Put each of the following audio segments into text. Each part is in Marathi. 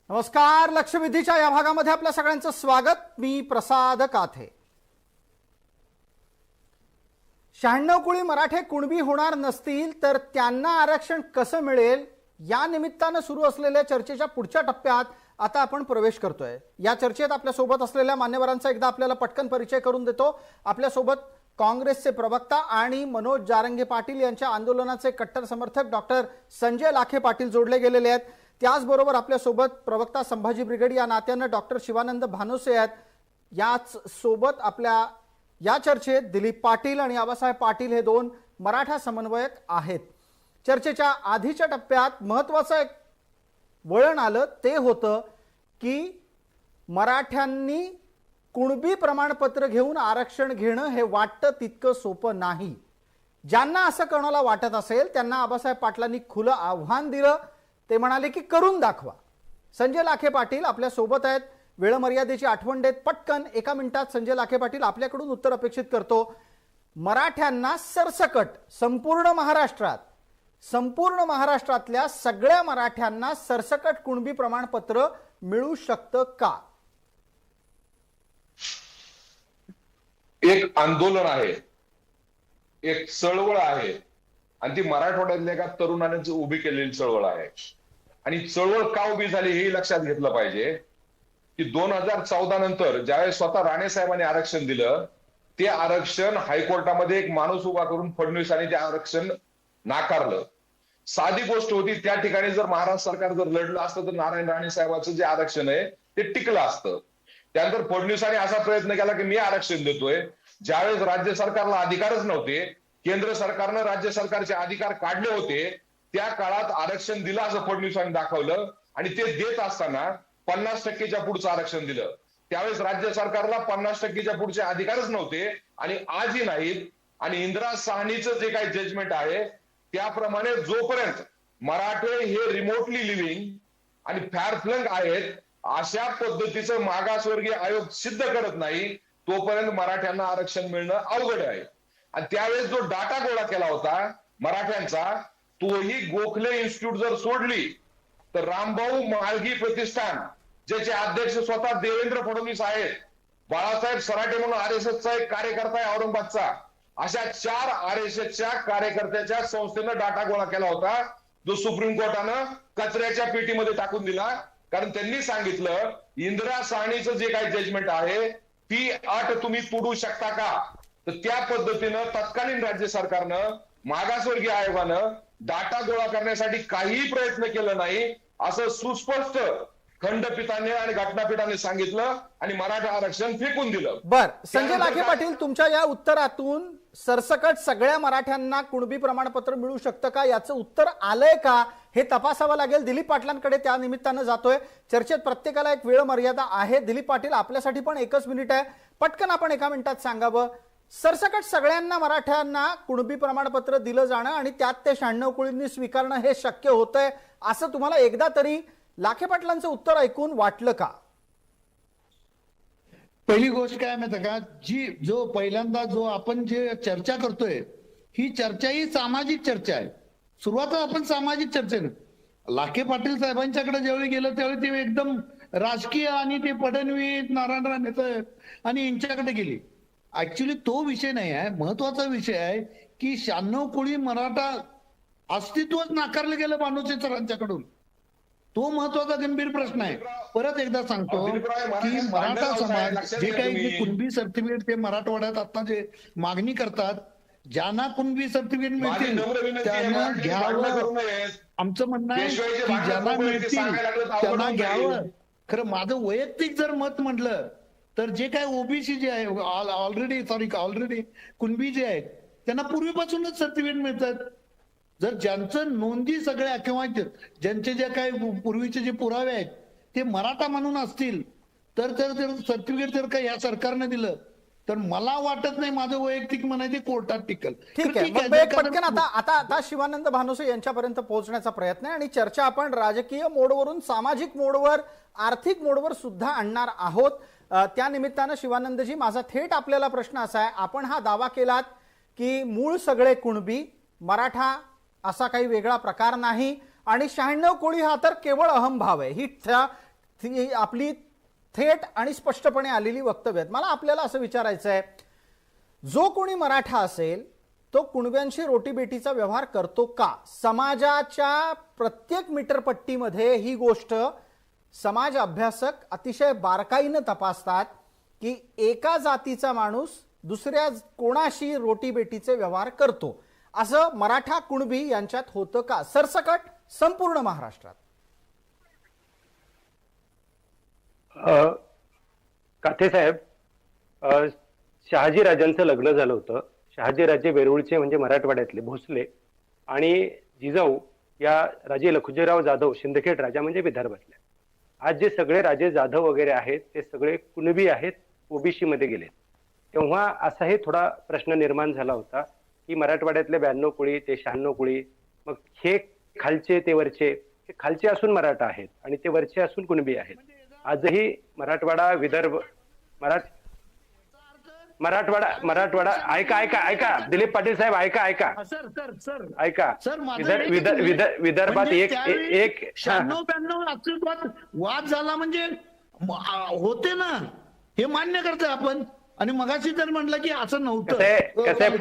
नमस्कार. लक्षवेधीच्या या भागामध्ये आपल्या सगळ्यांचं स्वागत. मी प्रसाद काथे. 96 कुळी मराठे कुणबी होणार नसतील तर त्यांना आरक्षण कसं मिळेल या निमित्तानं सुरू असलेल्या चर्चेच्या पुढच्या टप्प्यात आता आपण प्रवेश करतोय. या चर्चेत आपल्या सोबत असलेल्या मान्यवरांचा एकदा आपल्याला पटकन परिचय करून देतो. आपल्या सोबत काँग्रेसचे प्रवक्ता आणि मनोज जारंगे पाटील यांच्या आंदोलनाचे कट्टर समर्थक डॉक्टर संजय लाखे पाटील जोडले गेलेले आहेत. त्याचबरोबर आपल्यासोबत प्रवक्ता संभाजी ब्रिगेड या नात्यानं डॉक्टर शिवानंद भानुसे आहेत. याच सोबत आपल्या या चर्चेत दिलीप पाटील आणि आबासाहेब पाटील हे दोन मराठा समन्वयक आहेत. चर्चेच्या आधीच्या टप्प्यात महत्त्वाचं एक वळण आलं ते होतं की मराठ्यांनी कुणबी प्रमाणपत्र घेऊन आरक्षण घेणं हे वाटतं तितकं सोपं नाही. ज्यांना असं कोणाला वाटत असेल त्यांना आबासाहेब पाटलांनी खुलं आव्हान दिलं. ते म्हणाले की करून दाखवा. संजय लाखे पाटील आपल्या सोबत आहेत. वेळ मर्यादेची आठवण देत पटकन 1 मिनिटात संजय लाखे पाटील आपल्याकडून उत्तर अपेक्षित करतो. मराठ्यांना सरसकट संपूर्ण महाराष्ट्रातल्या सगळ्या मराठ्यांना सरसकट कुणबी प्रमाणपत्र मिळू शकतं का? एक आंदोलन आहे, एक चळवळ आहे आणि ती मराठवाड्यातल्या एका तरुणाने उभी केलेली चळवळ आहे. आणि चळवळ का उभी झाली हे लक्षात घेतलं पाहिजे की 2014 नंतर ज्यावेळेस स्वतः राणे साहेबांनी आरक्षण दिलं ते आरक्षण हायकोर्टामध्ये एक माणूस उभा करून फडणवीसांनी ते आरक्षण नाकारलं. साधी गोष्ट होती, त्या ठिकाणी जर महाराष्ट्र सरकार जर लढलं असतं तर नारायण राणे साहेबांचं जे आरक्षण आहे ते टिकलं असतं. त्यानंतर फडणवीसांनी असा प्रयत्न केला की मी आरक्षण देतोय. ज्यावेळेस राज्य सरकारला अधिकारच नव्हते, केंद्र सरकारनं राज्य सरकारचे अधिकार काढले होते, त्या काळात आरक्षण दिलं असं फडणवीसांनी दाखवलं आणि ते देत असताना 50% पुढचं आरक्षण दिलं. त्यावेळेस राज्य सरकारला 50% पुढचे अधिकारच नव्हते आणि आजही नाहीत. आणि इंदिरा साहनीचं जे काही जजमेंट आहे त्याप्रमाणे जोपर्यंत मराठे हे रिमोटली लिव्हिंग आणि फॅरफ्लंग आहेत अशा पद्धतीचं मागासवर्गीय आयोग सिद्ध करत नाही तोपर्यंत मराठ्यांना आरक्षण मिळणं अवघड आहे. आणि त्यावेळेस जो डाटा गोळा केला होता मराठ्यांचा तोही गोखले इन्स्टिट्यूट जर सोडली तर रामभाऊ म्हाळगी प्रतिष्ठान ज्याचे अध्यक्ष स्वतः देवेंद्र फडणवीस आहेत, बाळासाहेब सराटे म्हणून आरएसएसचा एक कार्यकर्ता आहे औरंगाबादचा, अशा 4 आरएसएसच्या कार्यकर्त्याच्या संस्थेनं डाटा गोळा केला होता जो सुप्रीम कोर्टानं कचऱ्याच्या पेटीमध्ये टाकून दिला. कारण त्यांनी सांगितलं इंदिरा साहनीचं जे काही जजमेंट आहे ती अट तुम्ही तोडू शकता का? तर त्या पद्धतीनं तत्कालीन राज्य सरकारनं मागासवर्गीय आयोगानं डाटा गोळा करण्यासाठी काहीही प्रयत्न केला नाही असं सुस्पष्ट खंडपीठाने आणि घटनापीठाने सांगितलं आणि मराठा आरक्षण फेकून दिलं. बर, संजय लाखे पाटील तुमच्या या उत्तरातून सरसकट सगळ्या मराठ्यांना कुणबी प्रमाणपत्र मिळू शकतं का याचं उत्तर आलंय का हे तपासावं लागेल. दिलीप पाटलांकडे त्या निमित्तानं जातोय. चर्चेत प्रत्येकाला एक वेळ मर्यादा आहे. दिलीप पाटील आपल्यासाठी पण 1 मिनिट आहे. पटकन आपण 1 मिनिटात सांगावं, सरसकट सगळ्यांना मराठ्यांना कुणबी प्रमाणपत्र दिलं जाणं आणि त्यात ते 96 कुळींनी स्वीकारणं हे शक्य होतंय असं तुम्हाला एकदा तरी लाखे पाटलांचं उत्तर ऐकून वाटलं का? पहिली गोष्ट काय माहिती का, जो पहिल्यांदा आपण जे चर्चा करतोय ही चर्चा ही सामाजिक चर्चा आहे. सुरुवात आपण सामाजिक चर्चेनं लाखे पाटील साहेबांच्याकडे ज्यावेळी गेलं त्यावेळी ते एकदम राजकीय आणि ते फडणवीस नारायण राणे साहेब आणि यांच्याकडे गेली. ऍक्च्युली तो विषय नाही आहे. महत्वाचा विषय आहे की 96 कुळी मराठा अस्तित्वच नाकारलं गेलं भानुसे सरांच्याकडून. तो महत्वाचा गंभीर प्रश्न आहे. परत एकदा सांगतो की मराठा समाज जे काही कुणबी सर्टिफिकेट ते मराठवाड्यात आता जे मागणी करतात, ज्यांना कुणबी सर्टिफिकेट मिळतील त्यांना घ्यावं. आमचं म्हणणं आहे की ज्यांना मिळतील त्यांना घ्यावं. खरं माझं वैयक्तिक जर मत म्हटलं तर जे काय ओबीसी जे आहे ऑलरेडी कुणबी जे आहेत त्यांना पूर्वीपासूनच सर्टिफिकेट मिळतात. जर ज्यांचं नोंदी सगळ्या किंवा ज्यांचे जे काही पूर्वीचे जे पुरावे आहेत ते मराठा म्हणून असतील तर सर्टिफिकेट जर का या सरकारनं दिलं तर मला वाटत नाही, माझं वैयक्तिक म्हणायचे कोर्टात टिकल. ठीक आहे. पटकन आता शिवानंद भानुसे यांच्यापर्यंत पोहोचण्याचा प्रयत्न आहे आणि चर्चा आपण राजकीय मोडवरून सामाजिक मोडवर, आर्थिक मोडवर सुद्धा आणणार आहोत. त्या निमित्तानं शिवानंदजी माझा थेट आपल्याला प्रश्न असा आहे, आपण हा दावा केलात की मूळ सगळे कुणबी, मराठा असा काही वेगळा प्रकार नाही आणि 96 कोळी हा तर केवळ अहंभाव आहे. ही ती आपली थेट आणि स्पष्टपणे आलेली वक्तव्य आहेत. मला आपल्याला असं विचारायचं आहे, जो कोणी मराठा असेल तो कुणब्यांशी रोटीबेटीचा व्यवहार करतो का? समाजाच्या प्रत्येक मीटरपट्टीमध्ये ही गोष्ट समाज अभ्यासक अतिशय बारकाईनं तपासतात की एका जातीचा माणूस दुसऱ्या कोणाशी रोटीबेटीचे व्यवहार करतो. असं मराठा कुणबी यांच्यात होतं का? सरसकट संपूर्ण महाराष्ट्रात. काथे साहेब, शहाजी राजांचं लग्न झालं होतं. शहाजी राजे वेरूळचे म्हणजे मराठवाड्यातले भोसले, आणि जिजाऊ या राजे लखुजीराव जाधव सिंदखेड राजा म्हणजे विदर्भातल्या. आज जे सगळे राजे जाधव वगैरे आहेत ते सगळे कुणबी आहेत, ओबीसी मध्ये गेलेत. तेव्हा असाही थोडा प्रश्न निर्माण झाला होता की मराठवाड्यातले 92 कुळी ते 96 कुळी, मग हे खालचे ते वरचे, हे खालचे असून मराठा आहेत आणि ते वरचे असून कुणबी आहेत. आजही मराठवाडा, विदर्भ, मराठवाडा ऐका दिलीप पाटील साहेब, ऐका विदर्भात एक 96-92 अस्तित्वात वाद झाला म्हणजे होते ना, हे मान्य करतोय आपण. आणि मगाशी तर म्हटलं की असं नव्हतं. कसं आहे,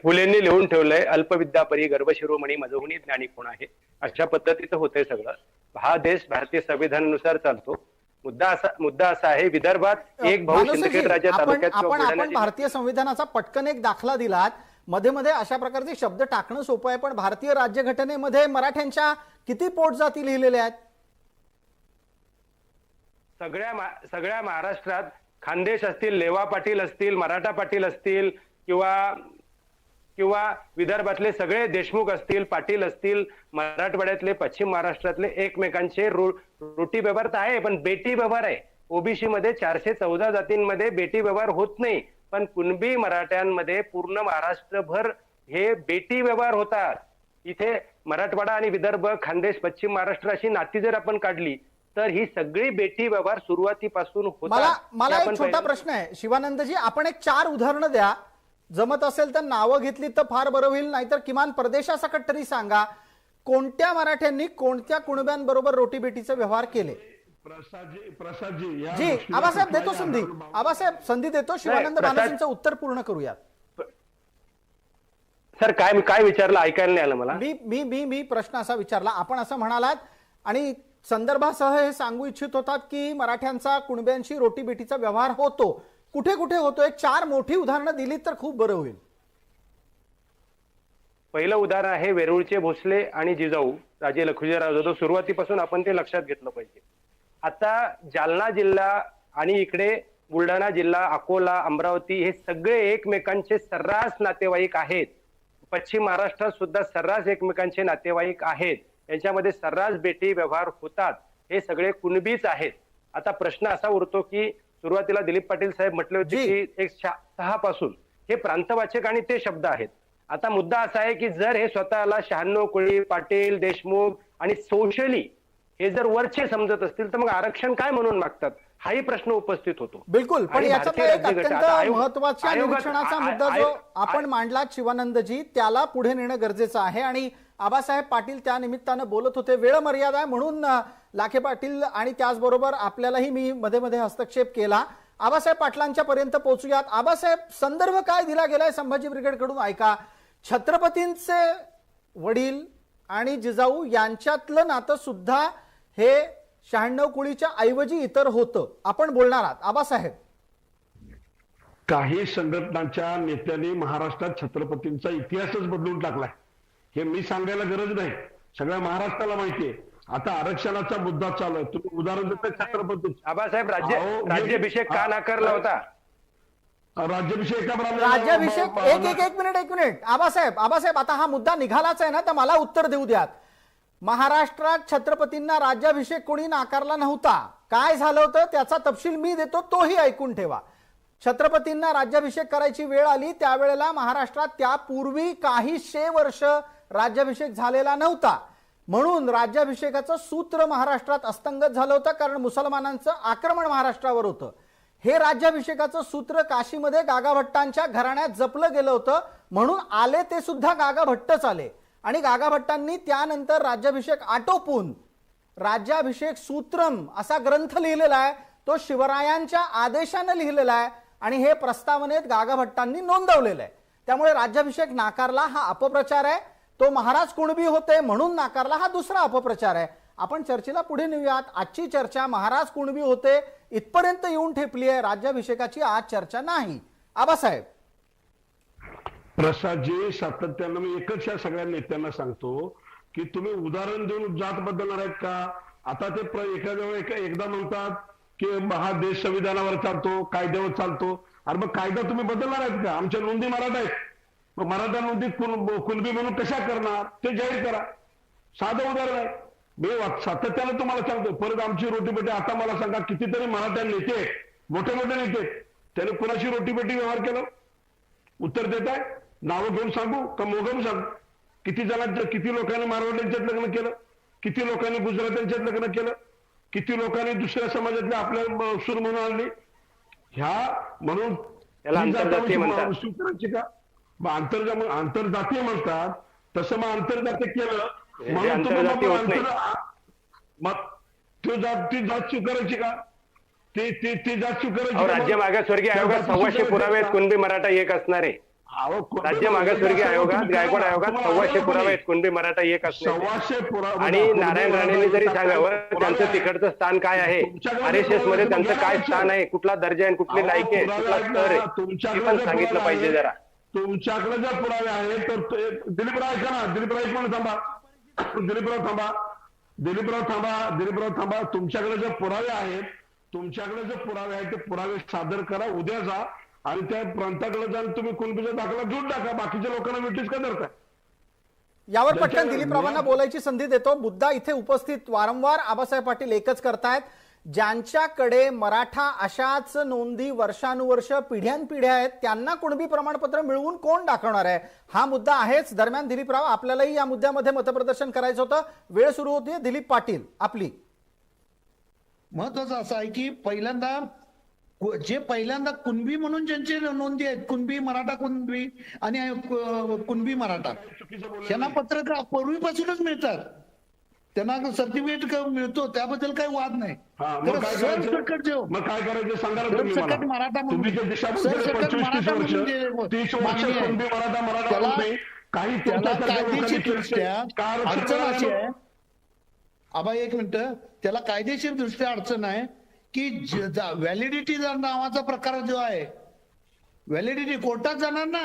फुलेंनी लिहून ठेवलंय, अल्पविद्यापरी गर्भशिरोमणी मजहुनी ज्ञानी कोण आहे, अशा पद्धतीचं होतंय सगळं. हा देश भारतीय संविधानानुसार चालतो. मुद्दा असा आहे, विदर्भात एक भाऊ सिंदखेड राजा तालुक्यात आपण भारतीय संविधानाचा पटकन एक दाखला दिलात. मध्ये मध्ये अशा प्रकारचे शब्द टाकणं सोपं आहे, पण भारतीय राज्यघटनेमध्ये मराठ्यांच्या किती पोटजाती लिहिलेल्या आहेत? सगळ्या महाराष्ट्रात खानदेश असतील, लेवा पाटील असतील, मराठा पाटील असतील, किंवा विदर्भातले सगळे देशमुख असतील, पाटील असतील, मराठवाड्यातले, पश्चिम महाराष्ट्रातले एकमेकांचे रोटी व्यवहार तर आहे, पण बेटी व्यवहार आहे. ओबीसी मध्ये 414 जातींमध्ये बेटी व्यवहार होत नाही, पण कुणबी मराठ्यांमध्ये पूर्ण महाराष्ट्रभर हे बेटी व्यवहार होतात. इथे मराठवाडा आणि विदर्भ, खानदेश, पश्चिम महाराष्ट्र अशी नाती जर आपण काढली तर ही सगळी बेटी व्यवहार सुरुवातीपासून होतात. मला एक छोटा प्रश्न आहे शिवानंदजी, आपण एक 4 उदाहरणं द्या. जमत असेल तर नावं घेतली तर फार बरं होईल, नाहीतर किमान प्रदेशासकट तरी सांगा. कोणत्या मराठ्यांनी कोणत्या कुणब्यांबरोबर रोटीबेटीचे व्यवहार केले? जी आबासाहेब देतो संधी, आबासाहेब संधी देतो. शिवानंद भानसींचं उत्तर पूर्ण करूयात. सर काय विचारलं, ऐकायला नाही आलं मला. मी प्रश्न असा विचारला, आपण असं म्हणालात आणि संदर्भासह हे सांगू इच्छित होतात की मराठ्यांचा कुणब्यांशी रोटीबेटीचा व्यवहार होतो. कुठे कुठे होतो? एक 4 मोठी उदाहरणं दिली तर खूप बरं होईल. पहिलं उदाहरण आहे वेरूळचे भोसले आणि जिजाऊ राजे लखुजीराव जाधव. सुरुवातीपासून आपण ते लक्षात घेतलं पाहिजे. आता जालना जिल्हा आणि इकडे बुलढाणा जिल्हा, अकोला, अमरावती हे सगळे एकमेकांचे सर्रास नातेवाईक आहेत. पश्चिम महाराष्ट्रात सुद्धा सर्रास एकमेकांचे नातेवाईक आहेत. यांच्यामध्ये सर्रास बेटी व्यवहार होतात. हे सगळे कुणबीच आहेत. आता प्रश्न असा उरतो की सुरुवातीला दिलीप पाटील साहेब म्हटले होते की 6 पासून हे प्रांतवाचक आणि ते शब्द आहेत. आता मुद्दा असा आहे की जर हे स्वतःला 96 कुळी, पाटील, देशमुख आणि सोशली हे जर वरचे समजत असतील तर मग आरक्षण काय म्हणून मागतात, हाही प्रश्न उपस्थित होतो. बिलकुल, पण याच्यातला एक अत्यंत महत्वाचा निरीक्षणाचा मुद्दा जो आपण मांडलात शिवानंदजी, त्याला पुढे नेणं गरजेचं आहे. आणि आबासाहेब पाटील त्या निमित्तानं बोलत होते. वेळ मर्यादा आहे म्हणून लाखे पाटील आणि त्याचबरोबर आपल्यालाही मी मध्ये मध्ये हस्तक्षेप केला. आबासाहेब पाटलांच्या पर्यंत पोहोचूयात. आबासाहेब, संदर्भ काय दिला गेलाय संभाजी ब्रिगेडकडून ऐका. छत्रपतींचे वडील आणि जिजाऊ यांच्यातलं नातं सुद्धा हे 96 कुळीच्या ऐवजी इतर होतं. आपण बोलणार आहात आबासाहेब. काही संघटनांच्या नेत्यांनी महाराष्ट्रात छत्रपतींचा इतिहासच बदलून टाकलाय. हे मी सांगायला गरज नाही, सगळ्या महाराष्ट्राला माहितीये. आता आरक्षणाचा मुद्दा चालू आहे. तुम्ही उदाहरण देताय छत्रपती. आबासाहेब, राज्याभिषेक का नाकारला होता? राज्याभिषेक एक मिनिट आबासाहेब आता हा मुद्दा निघालाच आहे ना, तर मला उत्तर देऊ द्यात. महाराष्ट्रात छत्रपतींना राज्याभिषेक कोणी नाकारला नव्हता. काय झालं होतं त्याचा तपशील मी देतो, तोही ऐकून ठेवा. छत्रपतींना राज्याभिषेक करायची वेळ आली त्यावेळेला महाराष्ट्रात त्यापूर्वी काही 100 वर्ष राज्याभिषेक झालेला नव्हता. म्हणून राज्याभिषेकाचं सूत्र महाराष्ट्रात अस्तंगत झालं होतं, कारण मुसलमानांचं आक्रमण महाराष्ट्रावर होतं. हे राज्याभिषेकाचं सूत्र काशीमध्ये गागाभट्टांच्या घराण्यात जपलं गेलं होतं. म्हणून आले ते सुद्धा गागाभट्टच आले आणि गागाभट्टांनी त्यानंतर राज्याभिषेक आटोपून राज्याभिषेक सूत्रम असा ग्रंथ लिहिलेला आहे, तो शिवरायांच्या आदेशाने लिहिलेला आहे आणि हे प्रस्तावनेत गागाभट्टांनी नोंदवलेलं आहे. त्यामुळे राज्याभिषेक नाकारला हा अपप्रचार आहे. तो महाराज कुणबी होते म्हणून नाकारला हा दुसरा अपप्रचार आहे. आपण चर्चेला पुढे नेऊयात. आजची चर्चा महाराज कुणबी होते इथपर्यंत येऊन ठेपली आहे. राज्याभिषेकाची आज चर्चा नाही. आबासाहेब, प्रसादजी, सातत्यानं मी एकच या सगळ्या नेत्यांना सांगतो की तुम्ही उदाहरण देऊन जात बदलणार आहेत का? आता ते एकदा म्हणतात की हा देश संविधानावर चालतो, कायद्यावर चालतो. अरे मग कायदा तुम्ही बदलणार आहेत का? आमच्या नोंदी मराठा आहेत, मग मराठा नोंदी कुणबी म्हणून कशा करणार ते जाहीर करा. साधं उदाहरण आहे. मी सातत्यानं तुम्हाला सांगतो. परत आमची रोटीपेटी. आता मला सांगा, कितीतरी मराठा नेते आहेत, मोठे मोठे नेते, त्याने कुणाशी रोटीपेटी व्यवहार केला? उत्तर देत आहे? नावं घेऊन सांगू का मोगम सांगू? किती लोकांनी मारवाड्यांच्यात लग्न केलं, किती लोकांनी गुजरात्यांच्यात लग्न केलं, किती लोकांनी दुसऱ्या समाजातल्या आपल्या सूर म्हणून आणली. म्हणून स्वीकारायची का? मग आंतरजातीय म्हणतात, तसं मग आंतरजातीय केलं म्हणून तुम्ही मग ती जात स्वीकारायची का? ती जात स्वीकारायची. राज्य मागासवर्गीय आयोगात 1,600 पुरावे आहेत कुणबी मराठा एक असणार आहे. राज्य मागासवर्गीय आयोगात, गायकवाड आयोगात 1,600 पुरावे आहेत कुणबी मराठा एक असणार. 1,600 पुरावे. आणि नारायण राणेंनी जरी सांगावं त्यांचं तिकडचं स्थान काय आहे, RSS मध्ये त्यांचं काय स्थान आहे, कुठला दर्जा आहे, कुठली लायकी आहे, कुठला स्तर आहे, ते पण सांगितलं पाहिजे जरा. तुमच्याकडे जर पुरावे आहेत तर दिलीपराव ऐका ना, दिलीपराव म्हणून थांबा, दिलीपराव थांबा. तुमच्याकडे जर पुरावे आहेत ते पुरावे सादर करा. उद्या जा आणि त्या प्रांताकडे जाऊन तुम्ही कुणबीचा दाखला घेऊन टाका. बाकीच्या लोकांना नोटीस का धरताय? यावर पटकन दिलीपरावांना बोलायची संधी देतो. मुद्दा इथे उपस्थित वारंवार आबासाहेब पाटील एकच करतायत, ज्यांच्याकडे मराठा अशाच नोंदी वर्षानुवर्ष पिढ्यानपिढ्या आहेत त्यांना कुणबी प्रमाणपत्र मिळवून कोण दाखवणार आहे, हा मुद्दा आहेच. दरम्यान दिलीपराव, आपल्यालाही या मुद्द्यामध्ये मतप्रदर्शन करायचं होतं. वेळ सुरू होती. दिलीप पाटील, आपली. महत्वाचं असं आहे की पहिल्यांदा कुणबी म्हणून ज्यांचे नोंदी आहेत, कुणबी मराठा, कुणबी आणि कुणबी मराठा, यांना पत्रक पूर्वीपासूनच मिळतात. त्यांना सर्टिफिकेट मिळतो, त्याबद्दल काही वाद नाही. सरसकट मराठा म्हणून त्याला कायदेशीरदृष्ट्या अडचण अशी आहे. आबा एक मिनिट, त्याला कायदेशीर दृष्ट्या अडचण आहे की व्हॅलिडिटी नावाचा प्रकार जो आहे, व्हॅलिडिटी कोर्टात जाणार ना,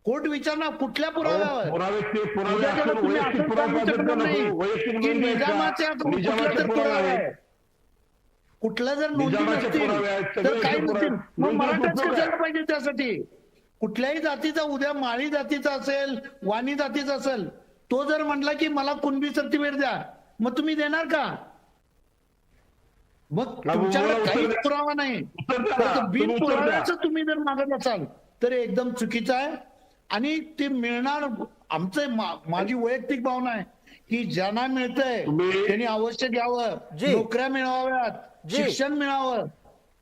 कोर्ट विचारणार कुठल्या पुराव्यावर. कुठल्या जर नोंदी नसतील तर काही नसतील, मग मराठाच कशाला पाहिजे त्यासाठी? कुठल्याही जातीचा, उद्या माळी जातीचा असेल, वाणी जातीचा असेल, तो जर म्हणला की मला कुणबी सर्टिफिकेट द्या, मग तुम्ही देणार का? मग तुमच्याकडे काहीच पुरावा नाही, बिन पुराव्याचं तुम्ही जर मागत असाल तर एकदम चुकीचं आहे. आणि ते मिळणार, माझी वैयक्तिक भावना आहे की ज्यांना मिळतंय त्यांनी अवश्य घ्यावं, नोकऱ्या मिळवाव्यात, शिक्षण मिळावं.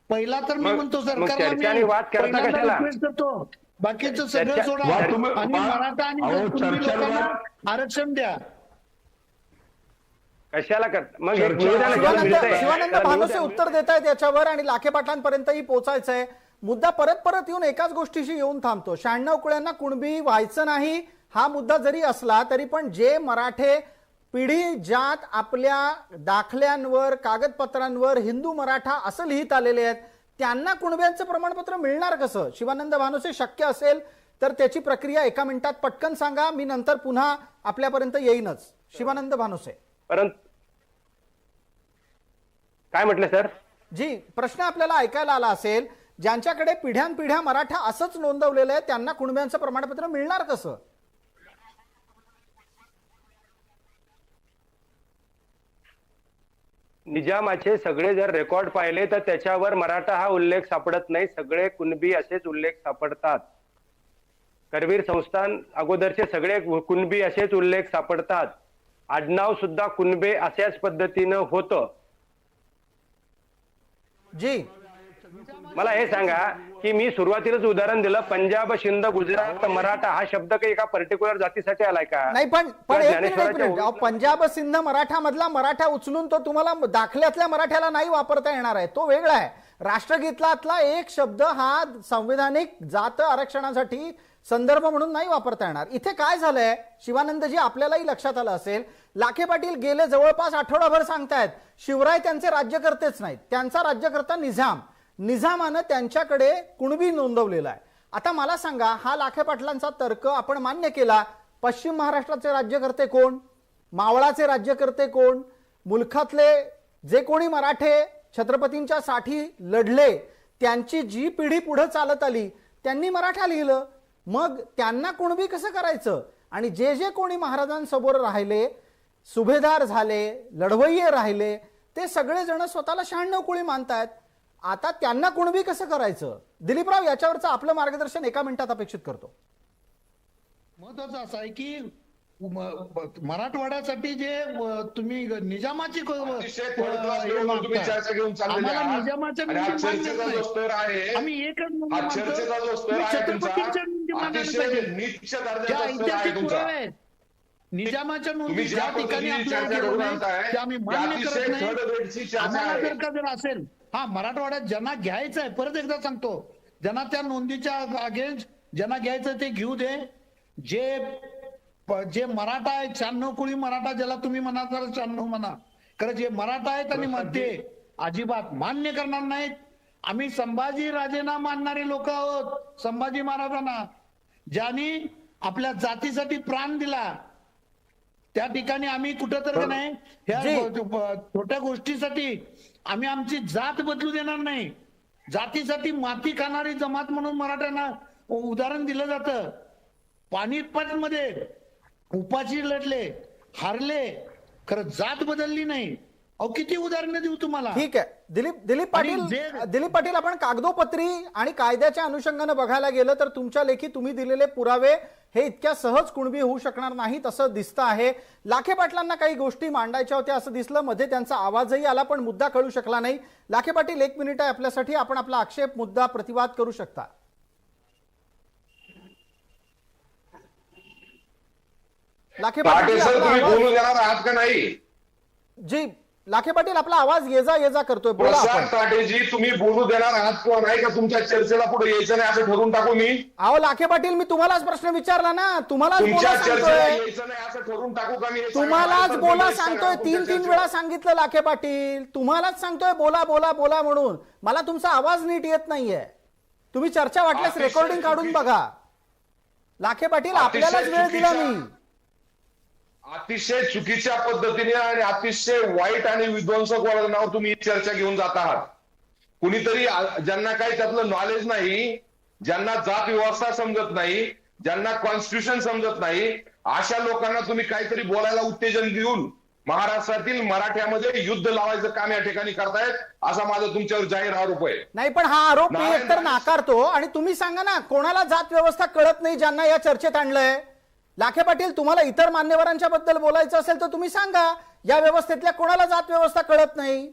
पहिला तर मी म्हणतो सरकारला रिक्वेस्ट करतो, बाकीचं सगळं सोडा आणि मराठा आणि कुणबी लोकांना आरक्षण द्या. कशाला मग शिवानंद भानुसे उत्तर देत आहेत याच्यावर आणि लाखे पाटलांपर्यंतही पोहोचायचंय. मुद्दा परत येऊन एकाच गोष्टीशी येऊन थांबतो. 96 कुळ्यांना कुणबी व्हायचं नाही हा मुद्दा जरी असला तरी पण जे मराठे पिढी जात आपल्या दाखल्यांवर, कागदपत्रांवर हिंदू मराठा असं लिहित आलेले आहेत, त्यांना कुणब्यांचं प्रमाणपत्र मिळणार कसं? शिवानंद भानुसे, शक्य असेल तर त्याची प्रक्रिया 1 मिनिटात पटकन सांगा, मी नंतर पुन्हा आपल्यापर्यंत येईनच. शिवानंद भानुसे. परंतु काय म्हटलं सर? जी, प्रश्न आपल्याला ऐकायला आला असेल, ज्यांच्याकडे पिढ्यानपिढ्या मराठा असंच नोंदवलेलं आहे त्यांना कुणब्यांचं प्रमाणपत्र मिळणार कसं? निजामाचे सगळे जर रेकॉर्ड पाहिले तर त्याच्यावर मराठा हा उल्लेख सापडत नाही, सगळे कुणबी असेच उल्लेख सापडतात. करवीर संस्थान अगोदरचे सगळे कुणबी असेच उल्लेख सापडतात. आडनाव सुद्धा कुणबे अशाच पद्धतीनं होतं. जी, मला हे सांगा की मी सुरुवातीलाच उदाहरण दिलं, पंजाब, सिंध, गुजरात, मराठा हा शब्द काही एका पर्टिक्युलर जातीसाठी आलाय का? नाही पण किंवा एक ज्ञानेश्वराच्या मिनिट अहो, पंजाब सिंध मराठा मधला मराठा उचलून तो तुम्हाला दाखल्यातल्या मराठ्याला नाही वापरता येणार आहे, तो वेगळा आहे. राष्ट्रगीतातला एक शब्द हा संविधानिक जात आरक्षणासाठी संदर्भ म्हणून नाही वापरता येणार. इथे काय झालंय शिवानंदजी, आपल्यालाही लक्षात आलं असेल, लाखे पाटील गेले जवळपास आठवडाभर सांगतायत शिवराय त्यांचे राज्यकर्तेच नाहीत, त्यांचा राज्यकर्ता निझामानं त्यांच्याकडे कुणबी नोंदवलेला आहे. आता मला सांगा, हा लाखे पाटलांचा तर्क आपण मान्य केला, पश्चिम महाराष्ट्राचे राज्यकर्ते कोण, मावळाचे राज्यकर्ते कोण, मुलखातले जे कोणी मराठे छत्रपतींच्या साठी लढले त्यांची जी पिढी पुढे चालत आली त्यांनी मराठा लिहिलं, मग त्यांना कुणबी कसं करायचं? आणि जे जे कोणी महाराजांसमोर राहिले, सुभेदार झाले, लढवय्ये राहिले, ते सगळेजण स्वतःला 96 कुळी मानतायत. आता त्यांना कुणबी कसं करायचं? दिलीपराव, याच्यावरचं आपलं मार्गदर्शन एका मिनिटात अपेक्षित करतो. महत्वाचं असं आहे की मराठवाड्यासाठी जे तुम्ही निजामाची अतिशय थर्ड क्लास लेवलवर तुम्ही चर्चा घेऊन चाललेले आम्हाला आहात. निजामाच्या आणि हा नोंदी मान्यच चर्चेचा नाही. जो स्तर आहे, आम्ही एकच नोंदी हा मानतो. चर्चेचा जो स्तर आहे तुमचा, छत्रपतींच्या नोंदी मानायला अतिशय पाहिजे. नीच ज्या दर्जाचा स्तर आहे ऐतिहासिक तुमचा. पुरावे आहेत, निजामाच्या नोंदी तुम्ही ज्या ज्या ठिकाणी पद्धतीने आपल्याला चर्चा गेलो करून नाही, आणताय, ते आम्ही ती मान्य अतिशय करत थर्ड नाही. ग्रेडची चर्चा आम्हाला आहे. जर असेल, हा मराठवाड्यात ज्यांना घ्यायचं आहे, परत एकदा सांगतो, ज्यांना त्या नोंदीच्या अगेन्स्ट ज्यांना घ्यायचं ते घेऊ दे. जे मराठा आहे, 96 कुळी मराठा ज्याला तुम्ही म्हणा, 96 म्हणा, खरं जे मराठा आहेत आणि ते अजिबात मान्य करणार नाहीत. आम्ही संभाजी राजेंना मानणारे लोक आहोत. संभाजी महाराजांना ज्यांनी आपल्या जातीसाठी प्राण दिला, त्या ठिकाणी आम्ही कुठंतरी नाही ह्या छोट्या गोष्टीसाठी आम्ही आमची जात बदलू देणार नाही. जातीसाठी माती खाणारी जमात म्हणून मराठ्यांना उदाहरण दिलं जातं. पानिपत मध्ये उपाशी लढले, हारले, खरं जात बदलली नाही. अहो किती उदाहरणं देऊ तुम्हाला. ठीक आहे दिलीप पाटील, आपण कागदोपत्री आणि कायद्याच्या अनुषंगाने बघायला गेलं तर तुमच्या लेखी तुम्ही दिलेले पुरावे हे इतक्या सहज कुणबी होऊ शकणार नाहीत असं दिसतं आहे. लाखे पाटलांना काही गोष्टी मांडायच्या होत्या असं दिसलं, मध्ये त्यांचा आवाजही आला पण मुद्दा कळू शकला नाही. लाखे पाटील, 1 मिनिट आहे आपल्यासाठी, आपण आपला आक्षेप, मुद्दा, प्रतिवाद करू शकता. लाखे पाटील तुम्ही बोलू देणार आहात का नाही? जी लाखे पाटील, आपला आवाज ये जा करतोय, बोला आपण. स्ट्रॅटेजी तुम्ही बोलू देणार आहात किंवा नाही का? तुमच्या चर्चेला पुढे यायचं नाही असं ठरवून टाकू मी? अहो लाखे पाटील, मी तुम्हालाच प्रश्न विचारला ना, तुम्हालाच तुमच्या बोला चर्चेला सांगतोय, यायचं नाही असं ठरवून टाकू का मी? तुम्हालाच बोला सांगतोय, 3 वेळा सांगितलं लाखे पाटील, तुम्हालाच सांगतोय बोला बोला बोला म्हणून. मला तुमचा आवाज नीट येत नाहीये. तुम्ही चर्चा वाटल्यास रेकॉर्डिंग काढून बघा. लाखे पाटील, आपल्यालाच वेळ दिला मी. अतिशय चुकीच्या पद्धतीने आणि अतिशय वाईट आणि विध्वंसक वळणावर तुम्ही चर्चा घेऊन जात आहात. कुणीतरी ज्यांना काही त्यातलं नॉलेज नाही, ज्यांना जात व्यवस्था समजत नाही, ज्यांना कॉन्स्टिट्यूशन समजत नाही, अशा लोकांना तुम्ही काहीतरी बोलायला उत्तेजन देऊन महाराष्ट्रातील मराठ्यामध्ये युद्ध लावायचं काम या ठिकाणी करतायत, असा माझा तुमच्यावर जाहीर आरोप आहे. नाही पण हा आरोप मी एकतर नाकारतो, आणि तुम्ही सांगा ना, कोणाला जात व्यवस्था कळत नाही ज्यांना या चर्चेत आणलंय? लाखे पाटील, तुम्हाला इतर मान्यवरांच्या बद्दल बोलायचं असेल तर तुम्ही सांगा, या व्यवस्थेतल्या कोणाला जात व्यवस्था कळत नाही?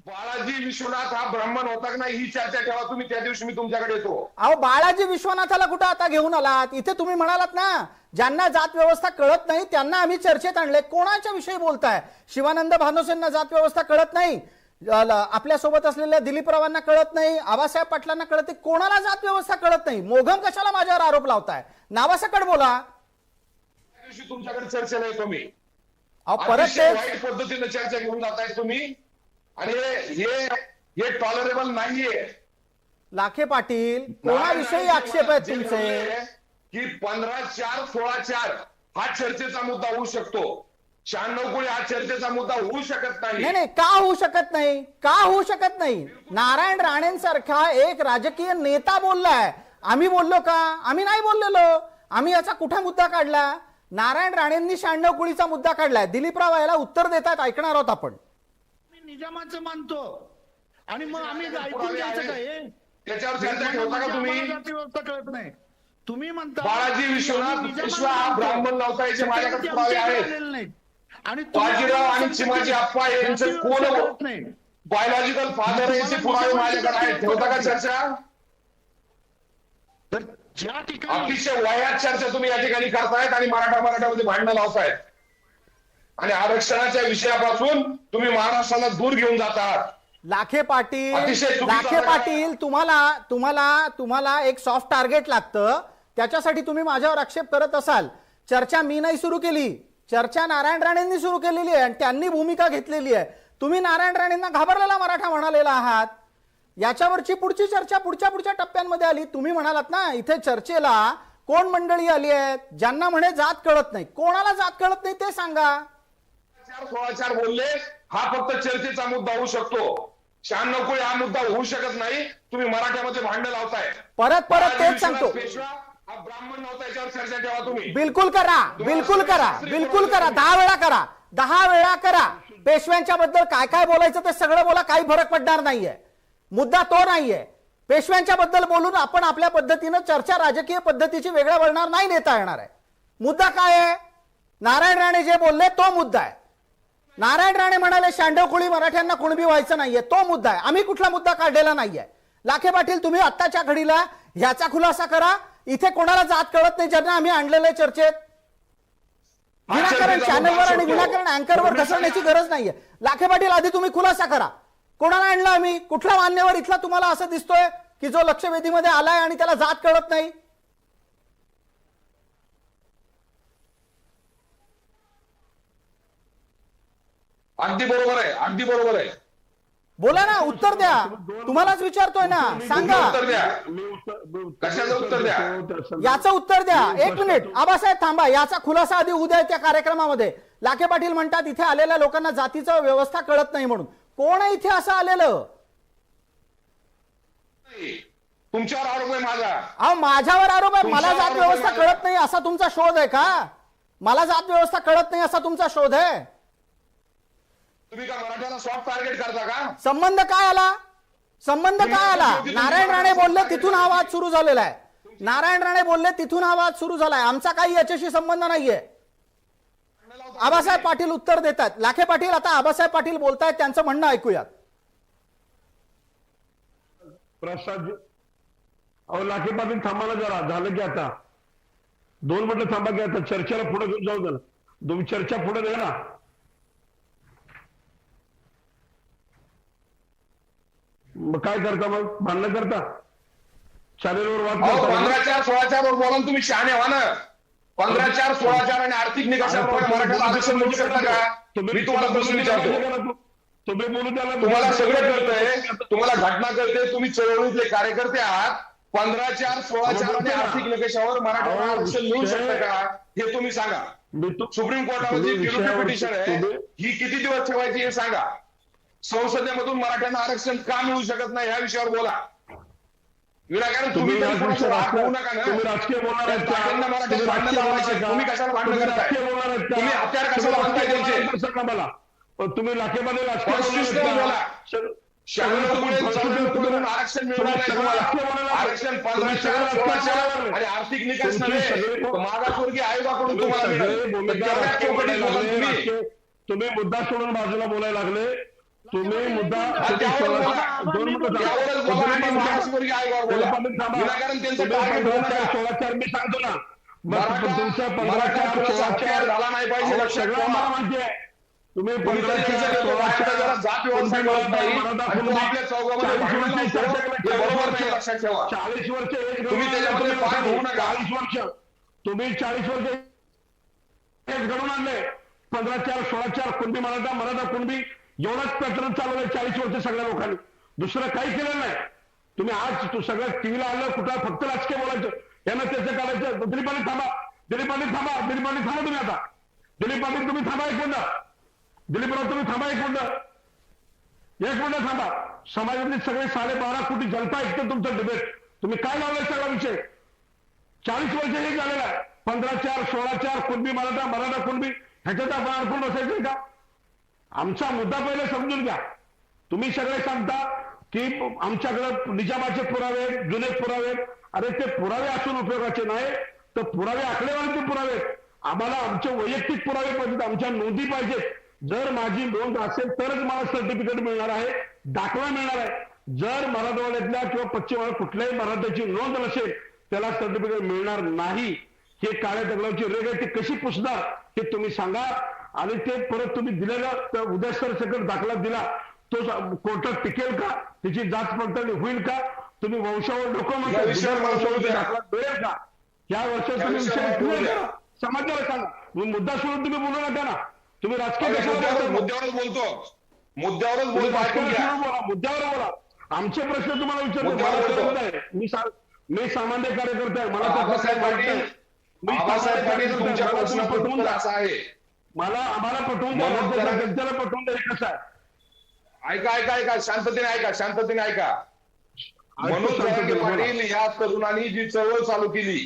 बाळाजी विश्वनाथ हा ब्राह्मण होता की नाही ही चर्चा ठेवा तुम्ही, त्या दिवशी मी तुमच्याकडे येतो. अहो बाळाजी विश्वनाथाला कुठं आता घेऊन आलात? इथे तुम्ही म्हणालात ना, ज्यांना जात व्यवस्था कळत नाही त्यांना आम्ही चर्चेत आणले. कोणाच्या विषयी बोलताय? शिवानंद भानोसेंना जात व्यवस्था कळत नाही, आपल्या सोबत असलेल्या दिलीपरावांना कळत नाही, आबासाहेब पाटलांना कळत नाही, कोणाला जात व्यवस्था कळत नाही? मोघम कशाला माझ्यावर आरोप लावताय? नावासकट बोला. त्या दिवशी तुमच्याकडे चर्चेला येतो मी. परत वाईट पद्धतीने चर्चा घेऊन जाताय तुम्ही, आणि हे टॉलरेबल नाहीये. लाखे पाटील, कोणाविषयी आक्षेप आहेत तुमचे? की 15/4 16/4 हा चर्चेचा मुद्दा होऊ शकतो, 96 कुळी हा चर्चेचा मुद्दा होऊ शकत नाही. नाही, का होऊ शकत नाही? का होऊ शकत नाही? नारायण राणेंसारखा एक राजकीय नेता बोललाय, आम्ही बोललो का? आम्ही नाही बोललेलो. आम्ही याचा कुठे मुद्दा काढला? नारायण राणेंनी 96 कुळीचा मुद्दा काढलाय. दिलीपराव याला उत्तर देतात, ऐकणार आहोत आपण. निजामाचं मानतो आणि मग आम्ही ऐकून घ्यायचं काय? त्याच्यावर चर्चा ठेवता का तुम्ही? व्यवस्था कळत नाही. तुम्ही म्हणता बाळाजी विश्वनाथ पेशवा हा ब्राह्मण नव्हता याचे माझ्याकडे पुरावे आहेत. आणि बाजीराव आणि चिमाजी अप्पा यांचं कोण बायोलॉजिकल फादर याचे पुरावे माझ्याकडे आहेत. ठेवता का चर्चा? तर ज्या ठिकाणी अतिशय वयात चर्चा तुम्ही या ठिकाणी करतायत आणि मराठामध्ये भांडणं लावतायत आणि आरक्षणाच्या विषयापासून तुम्ही महाराष्ट्राला दूर घेऊन जातात. लाखे पाटील अतिशय चुकीचा लाखे प्रकार. पाटील तुम्हाला एक सॉफ्ट टार्गेट लागतं. त्याच्यासाठी तुम्ही माझ्यावर आक्षेप करत असाल. चर्चा मी नाही सुरू केली, चर्चा नारायण राणेंनी सुरू केलेली आहे आणि त्यांनी भूमिका घेतलेली आहे. तुम्ही नारायण राणेंना घाबरलेला मराठा म्हणालेला आहात. याच्यावरची पुढची चर्चा पुढच्या टप्प्यांमध्ये आली. तुम्ही म्हणालात ना इथे चर्चेला कोण मंडळी आली आहेत ज्यांना म्हणे जात कळत नाही. कोणाला जात कळत नाही ते सांगा. 4 बोलले, हा फक्त चर्चेचा मुद्दा होऊ शकतो. 96 कोळी हा मुद्दा होऊ शकत नाही. तुम्ही मराठ्यामध्ये भांडण लावताय. परत तेच सांगतो. पेशवा हा ब्राह्मण नव्हता, याच्यावर चर्चा ठेवा तुम्ही. बिलकुल करा 10 वेळा करा, 10 वेळा करा. पेशव्यांच्या बद्दल काय काय बोलायचं ते सगळं बोला, काही फरक पडणार नाहीये. मुद्दा तो नाहीये. पेशव्यांच्या बद्दल बोलून आपण आपल्या पद्धतीनं चर्चा राजकीय पद्धतीची वेगळ्या वळणार नाही नेता येणार आहे. मुद्दा काय आहे? नारायण राणे जे बोलले तो मुद्दा आहे. नारायण राणे म्हणाले शांडवकुळी मराठ्यांना कुणबी व्हायचं नाहीये, तो मुद्दा आहे. आम्ही कुठला मुद्दा काढलेला नाहीये. लाखे पाटील तुम्ही आत्ताच्या घडीला ह्याचा खुलासा करा. इथे कोणाला जात कळत नाही ज्यांना आम्ही आणलेलं आहे चर्चेत. विनाकारण चॅनलवर आणि विनाकारण अँकरवर घसरण्याची गरज नाहीये. लाखे पाटील आधी तुम्ही खुलासा करा. कोणाला आणलं आम्ही? कुठला मान्यवर इथला तुम्हाला असं दिसतोय की जो लक्षवेधीमध्ये आलाय आणि त्याला जात कळत नाही? अगदी बरोबर आहे. बोला ना, उत्तर द्या. तुम्हालाच विचारतोय ना, सांगा. उत्तर द्या. कशाचं उत्तर द्या? याचं उत्तर द्या. 1 मिनिट आबासाहेब थांबा. याचा खुलासा आधी उद्या त्या कार्यक्रमामध्ये. लाखे पाटील म्हणतात इथे आलेल्या लोकांना जातीचं व्यवस्था कळत नाही म्हणून. कोण आहे इथे असं आलेलं? तुमच्यावर आरोप आहे माझा. अहो माझ्यावर आरोप आहे. मला जात व्यवस्था कळत नाही असा तुमचा शोध आहे का? मला जात व्यवस्था कळत नाही असा तुमचा शोध आहे? तुम्ही का मराठ्याला सॉफ्ट टार्गेट करता का? संबंध काय आला? नारायण राणे बोलले तिथून हा वाद सुरू झालेला आहे. आमचा काही याच्याशी संबंध नाहीये. आबासाहेब पाटील उत्तर देतात. लाखे पाटील आता आबासाहेब पाटील बोलतायत, त्यांचं म्हणणं ऐकूयात. प्रसाद अहो लाखे पाटील थांबायला जरा, झालं की आता 2 मिनिटं थांबा की आता चर्चेला पुढे घेऊन जाऊ द्या. तुम्ही चर्चा पुढे द्या ना. मग काय करता? मग भांडणं करता, चॅनेलवर वाद करता. 15/4/16 बोला तुम्ही. शहाणे व्हा ना. 15/4/16 आणि आर्थिक निकषाप्रमाणे मराठ्याला आरक्षण मिळू शकतं का? मी तुम्हाला प्रश्न विचारतो. तुम्ही बोलू द्या. तुम्हाला सगळं कळतंय, तुम्हाला घटना कळते. तुम्ही चळवळीतले कार्यकर्ते आहात. 15/4/16 आणि आर्थिक निकषावर मराठ्याला आरक्षण मिळू शकतं का हे तुम्ही सांगा. सुप्रीम कोर्टामध्ये पिटिशन आहे, ही किती दिवस ठेवायची हे सांगा. संसदेमधून मराठ्यांना आरक्षण का मिळू शकत नाही या विषयावर बोला. विनाकारण तुम्ही होऊ नका ना. राजकीय बोलणार आहेत का? तुम्ही कशाला भांडण करताय? तुम्ही हत्यार कशाला बांधताय त्यांचे? मला तुम्ही लाखेमध्ये कॉन्स्टिट्यूशनल बोला. 96 आरक्षण मिळणार नाही तुम्हाला. आरक्षण 15/4/16 आणि आर्थिक निकष नव्हे, मागासवर्गीय आयोगाकडून तुम्हाला मिळेल. तुम्ही मुद्दा सोडून बाजूला बोलायला लागले. तुम्ही मुद्दा 16 मी सांगतो ना. तुमचा 15/4/16 झाला नाही पाहिजे. सगळं मला माहिती आहे. तुम्ही 40 वर्ष तुम्ही त्याच्यामध्ये पार होऊ नका. 40 वर्ष तुम्ही 40 वर्ष घडून आणले. 15/4/16 कुणबी मराठा कुणबी एवढाच पॅटर्न चालवलाय 40 वर्ष सगळ्या लोकांनी. दुसरं काही केलं नाही. तुम्ही आज सगळ्या टीव्हीला आलं कुठं फक्त राजकीय बोलायचं, यांना त्याचं काढायचं. दिलीप पाटील थांबा तुम्ही आता. दिलीप पाटील तुम्ही थांबा 1 मिनिट. दिलीपराव तुम्ही थांबा 1 मिनिट थांबा. समाजातली सगळे 12.5 कोटी जनता ऐकते तुमचं डिबेट. तुम्ही काय लावलंय सगळा विषय? 40 वर्ष हे झालेला आहे. 15/4/16 कुणबी मराठा कुणबी ह्याच्यात आपण अडकून बसायचं का? आमचा मुद्दा पहिले समजून घ्या. तुम्ही सगळे सांगता की आमच्याकडे निजामाचे पुरावे, जुने पुरावे. अरे ते पुरावे असून उपयोगाचे नाही, तर पुरावे आकडेवारीचे पुरावे. आम्हाला आमचे वैयक्तिक पुरावे पाहिजेत, आमच्या नोंदी पाहिजेत. जर माझी नोंद असेल तरच मला सर्टिफिकेट मिळणार आहे. दाखला मिळणार आहे. जर मराठवाड्यातल्या किंवा पश्चिम महाराष्ट्र कुठल्याही मराठ्याची नोंद नसेल त्याला सर्टिफिकेट मिळणार नाही. हे काळ्या दगडाची रेग आहे, ती कशी पुसणार हे तुम्ही सांगा. आणि ते परत तुम्ही दिलेलं उद्या सरसकट दाखला दिला तो कोर्टात टिकेल का, त्याची जाच पडताळणी होईल का, तुम्ही वंशावर डोकं या विषयावर मला बोलू द्या. दाखला मिळेल का, या वर्षात तुम्ही विषय clear करा. समाजाला सांगा. मुद्दा सोडून तुम्ही बोलू नका ना. तुम्ही राजकीय मुद्द्यावरच बोलतो, मुद्द्यावरच बोलतो, ऐकून घ्या. मुद्द्यावर बोला. आमचे प्रश्न तुम्हाला मुद्द्यावर बोलतो. विचारले. मी सामान्य कार्यकर्ता आहे. मला आबासाहेब पाटील, आबासाहेब पाटील, तुमच्या प्रश्नाचं उत्तर असं आहे. आम्हाला पटवून द्या, जनतेला पटवून द्या. हे कसं आहे, ऐका, शांततेने ऐका, शांततेने ऐका. मनोज जरांगे पाटील या तरुणांनी जी चळवळ चालू केली,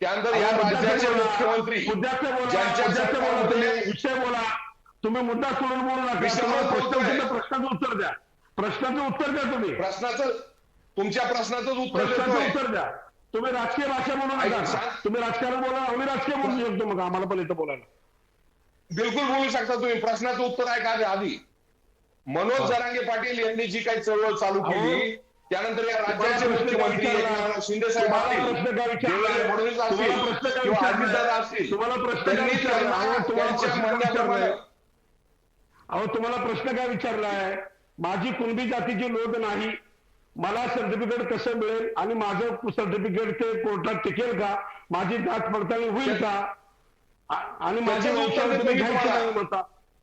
त्यानंतर या राज्याचे मुख्यमंत्री ज्यांच्या सरकारमध्ये विषय बोला. तुम्ही मुद्दा सोडून बोलू नका. प्रश्नाचं उत्तर द्या. प्रश्नाचं उत्तर द्या. तुम्ही तुमच्या प्रश्नाचं उत्तर द्या. तुम्ही राजकीय भाषा बोलू नका. तुम्ही राजकारण बोला, आम्ही राजकीय बोलू शकतो. मग आम्हाला पण इथं बोलायला बिलकुल बोलू शकता तुम्ही. प्रश्नाचं उत्तर ऐका आधी. मनोज जरांगे पाटील यांनी जी काही चळवळ चालू केली, त्यानंतर या राज्याचे मुख्यमंत्री शिंदे साहेब असतील, देवेंद्र फडणवीस असतील किंवा अजितदादा असतील, त्यांनी त्यांच्या म्हणण्याप्रमाणे. अहो, तुम्हाला प्रश्न काय विचारलाय? माझी कुणबी जातीची नोंद नाही, मला सर्टिफिकेट कसं मिळेल आणि माझं सर्टिफिकेट ते कोर्टात टिकेल का, माझी जात पडताळणी होईल का, आणि माझे वंशावळ तुम्ही घ्यायचे नाही होता.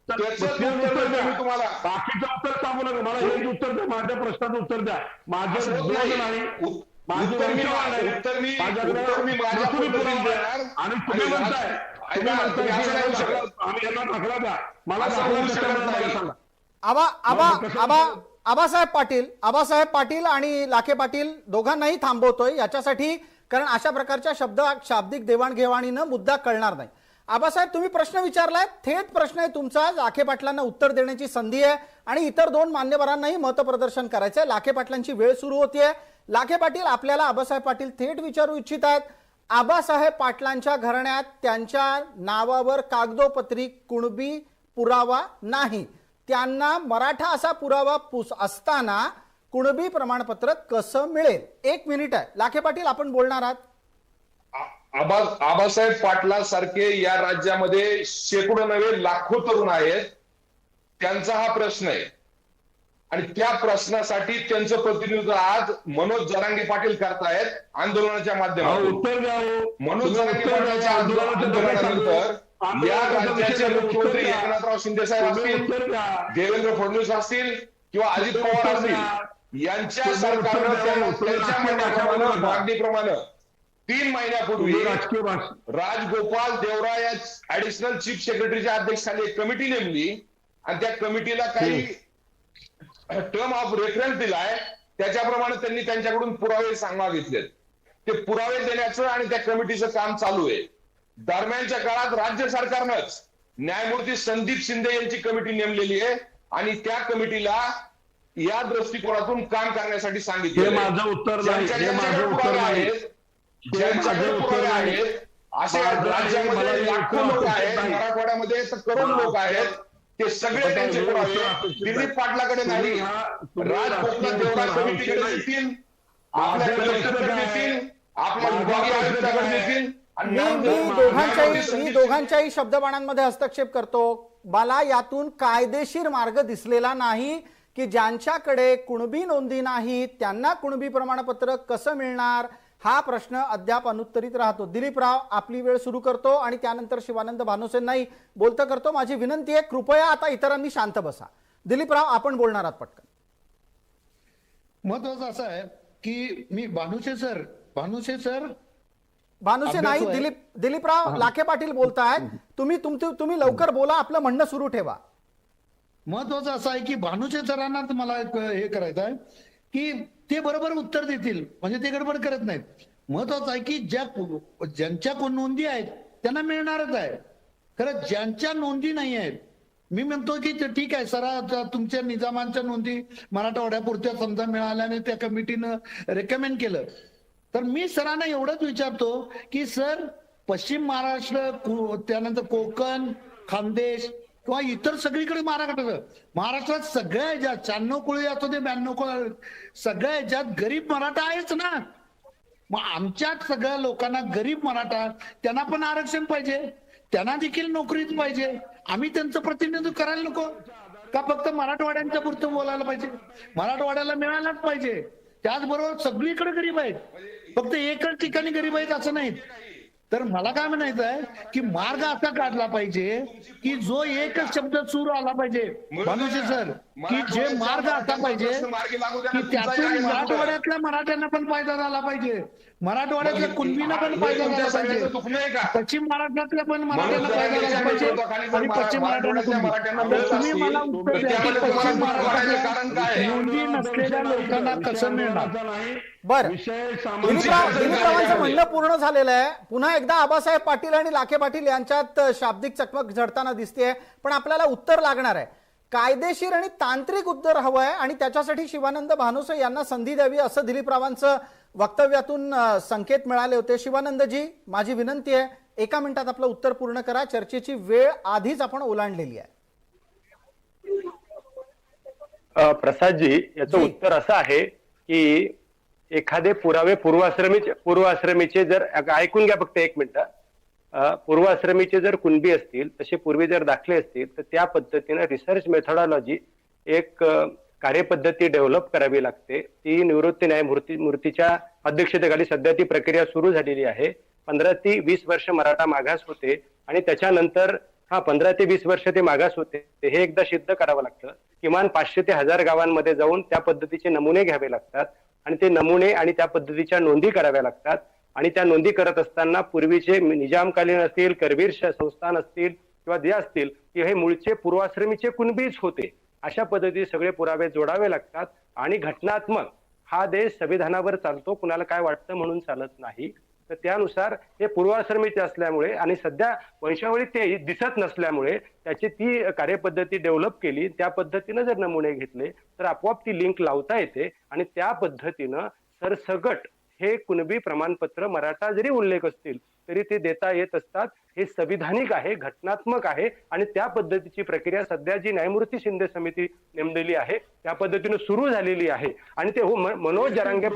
तुम्हाला बाकीचं उत्तर सांगू नका. मला हेच उत्तर द्या. माझ्या प्रश्नाचं उत्तर द्या. माझं नोंद नाही, माझी वंशावळ नाही, आणि तुम्ही म्हणताय आम्ही यांना दाखला द्या. मला सांगा. आबासाहेब पाटील आणि लाखे पाटील दोघांनाही थांबवतोय याच्यासाठी, कारण अशा प्रकारच्या शाब्दिक देवाणघेवाणीनं मुद्दा कळणार नाही. आबासाहेब, तुम्ही प्रश्न विचारलाय, थेट प्रश्न आहे तुमचा. लाखे पाटलांना उत्तर देण्याची संधी आहे आणि इतर दोन मान्यवरांनाही मतप्रदर्शन करायचंय. लाखे पाटलांची वेळ सुरू होतीये. लाखे पाटील, आपल्याला आबासाहेब पाटील थेट विचारू इच्छित आहेत. आबासाहेब पाटलांच्या घराण्यात त्यांच्या नावावर कागदोपत्री कुणबी पुरावा नाही, त्यांना मराठा असा पुरावा असताना कुणबी प्रमाणपत्र कसं मिळेल? 1 मिनिट आहे. लाखे पाटील, आपण बोलणार आहात. आबासाहेब पाटलासारखे या राज्यामध्ये शेकडो नव्हे लाखो तरुण आहेत. त्यांचा हा प्रश्न आहे आणि त्या प्रश्नासाठी त्यांचं प्रतिनिधित्व आज मनोज जरांगे पाटील करतायत आंदोलनाच्या माध्यमातून. उत्तर द्या. मनोज जरांगे पाटलांच्या आंदोलनानंतर या राज्याचे मुख्यमंत्री एकनाथराव शिंदे साहेब असतील, देवेंद्र फडणवीस असतील किंवा अजित पवार असतील, यांच्या सरकारनं त्यांच्या म्हणण्याप्रमाणे, मागणीप्रमाणे 3 महिन्यापूर्वी राजगोपाल देवरा या ऍडिशनल चीफ सेक्रेटरीच्या अध्यक्षाखाली एक कमिटी नेमली आणि त्या कमिटीला काही टर्म ऑफ रेफरन्स दिलाय. त्याच्याप्रमाणे त्यांनी त्यांच्याकडून पुरावे मागितलेत. ते पुरावे देण्याचं आणि त्या कमिटीचं काम चालू आहे. दरम्यानच्या काळात राज्य सरकारनंच न्यायमूर्ती संदीप शिंदे यांची कमिटी नेमलेली आहे आणि त्या कमिटीला या दृष्टिकोनातून काम करण्यासाठी सांगितलं. माझं उत्तर नाही. ज्यांच्याकडे पुरावे आहेत असे राज्यामध्ये लाखो लोक आहेत, मराठवाड्यामध्ये तर करोड लोक आहेत, ते सगळे त्यांचे पुरावे दिलीप पाटलाकडे नाही, राजगोपाल देवरा कमिटीकडे देतील, आपल्या कलेक्टरकडे देतील, आपल्या विभागीय आयुक्ताकडे देतील. मी दोघांच्याही शब्दबाणांमध्ये हस्तक्षेप करतो. मला यातून कायदेशीर मार्ग दिसलेला नाही की ज्यांच्याकडे कुणबी नोंदी नाही त्यांना कुणबी प्रमाणपत्र कसं मिळणार, हा प्रश्न अद्याप अनुत्तरित राहतो. दिलीपराव, आपली वेळ सुरू करतो आणि त्यानंतर शिवानंद भानुसेंनाही बोलतं करतो. माझी विनंती आहे, कृपया आता इतरांनी शांत बसा. दिलीपराव, आपण बोलणार आहात पटकन. महत्वाचं असं आहे की मी भानुसे नाही, दिलीपराव, लाखे पाटील बोलतायत. तुम्ही लवकर बोला, आपलं म्हणणं सुरू ठेवा. महत्वाचं असं आहे की भानुसे सरांना मला हे करायचं आहे की ते बरोबर उत्तर देतील, म्हणजे ते गडबड करत नाहीत. महत्वाचं आहे की ज्यांच्या नोंदी आहेत त्यांना मिळणारच आहे. खरं ज्यांच्या नोंदी नाही आहेत, मी म्हणतो की ठीक आहे सरा, तुमच्या निजामांच्या नोंदी मराठवाड्यापुरत्या समजा मिळाल्याने त्या कमिटीनं रेकमेंड केलं, तर मी सरांना एवढंच विचारतो की सर, पश्चिम महाराष्ट्र, त्यानंतर कोकण, खानदेश, किंवा इतर सगळीकडे महाराष्ट्रात सगळ्या ह्याच्यात 96 कुळी असतो ते 92 कुळी, सगळ्या ह्याच्यात गरीब मराठा आहेच ना. मग आमच्यात सगळ्या लोकांना गरीब मराठा त्यांना पण आरक्षण पाहिजे, त्यांना देखील नोकरीच पाहिजे. आम्ही त्यांचं प्रतिनिधित्व करायला नको का? फक्त मराठवाड्यांच्या पुरतं बोलायला पाहिजे? मराठवाड्याला मिळायलाच पाहिजे. त्याचबरोबर सगळीकडे गरीब आहेत, फक्त एकच ठिकाणी गरीब आहेत असं नाही. तर मला काय म्हणायचं आहे की मार्ग असा काढला पाहिजे की जो एकच शब्द सूर आला पाहिजे मनुष्य सर, की जे मार्ग असा पाहिजे की त्यातून मराठवाड्यातल्या मराठ्यांना पण फायदा झाला पाहिजे, मराठवाड्यातल्या कुणबींना पण फायदा झाला पाहिजे, पश्चिम महाराष्ट्रातल्या पण मराठ्यांना फायदा झाला पाहिजे आणि पश्चिम मराठ्याला. तर तुम्ही मला उत्तर द्या की पश्चिम महाराष्ट्रातल्या नोंदी नसलेल्या लोकांना कसं मिळणार? बरं, विषय दिलीपरावांचं म्हणणं पूर्ण झालेलं आहे. पुन्हा एकदा आबासाहेब पाटील आणि लाखे पाटील यांच्यात शाब्दिक चकमक झडताना दिसतेय, पण आपल्याला उत्तर लागणार आहे. कायदेशीर आणि तांत्रिक उत्तर हवं आहे आणि त्याच्यासाठी शिवानंद भानुसे यांना संधी द्यावी असं दिलीपरावांचं वक्तव्यातून संकेत मिळाले होते. शिवानंदजी, माझी विनंती आहे, 1 मिनिटात आपलं उत्तर पूर्ण करा. चर्चेची वेळ आधीच आपण ओलांडलेली आहे. प्रसादजी, याचं उत्तर असं आहे की एखादे पुरावे पूर्वाश्रमीचे जर, ऐकून घ्या फक्त 1 मिनिट, पूर्वाश्रमीचे जर कुणबी असतील, तसे पूर्वी जर दाखले असतील, तर त्या पद्धतीने रिसर्च मेथोडॉलॉजी एक कार्यपद्धती डेव्हलप करावी लागते. ती निवृत्ती न्यायमूर्तीच्या अध्यक्षतेखाली सध्या ती प्रक्रिया सुरू झालेली आहे. 15 ते 20 वर्ष मराठा मागास होते आणि त्याच्यानंतर 15 ते 20 वर्ष ते मागास होते, हे एकदा सिद्ध करावं लागतं. किमान 500 ते 1000 गावांमध्ये जाऊन त्या पद्धतीचे नमुने घ्यावे लागतात आणि ते नमुने आणि त्या पद्धतीच्या नोंदी कराव्या लागतात. आणि त्या नोंदी करत असताना पूर्वीचे निजामकालीन असतील, करवीर संस्थान असतील किंवा जे असतील, की हे मूळचे पूर्वाश्रमीचे कुणबीच होते, अशा पद्धतीचे सगळे पुरावे जोडावे लागतात. आणि घटनात्मक हा देश संविधानावर चालतो, कुणाला काय वाटतं म्हणून चालत नाही. तर त्यानुसार हे पूर्वाश्रमीचे असल्यामुळे आणि सध्या वंशावळीत ते दिसत नसल्यामुळे त्याची ती कार्यपद्धती डेव्हलप केली. त्या पद्धतीनं जर नमुने घेतले तर आपोआप ती लिंक लावता येते आणि त्या पद्धतीनं सरसगट हे कुणबी प्रमाणपत्र मराठा जरी उल्लेख असतील तरी ते देता येत असतात. हे संविधानिक आहे, घटनात्मक आहे आणि त्या पद्धतीची प्रक्रिया सध्या जी न्यायमूर्ती शिंदे समिती नेमलेली आहे त्या पद्धतीने सुरू झालेली आहे. आणि ते मनोज जरांगे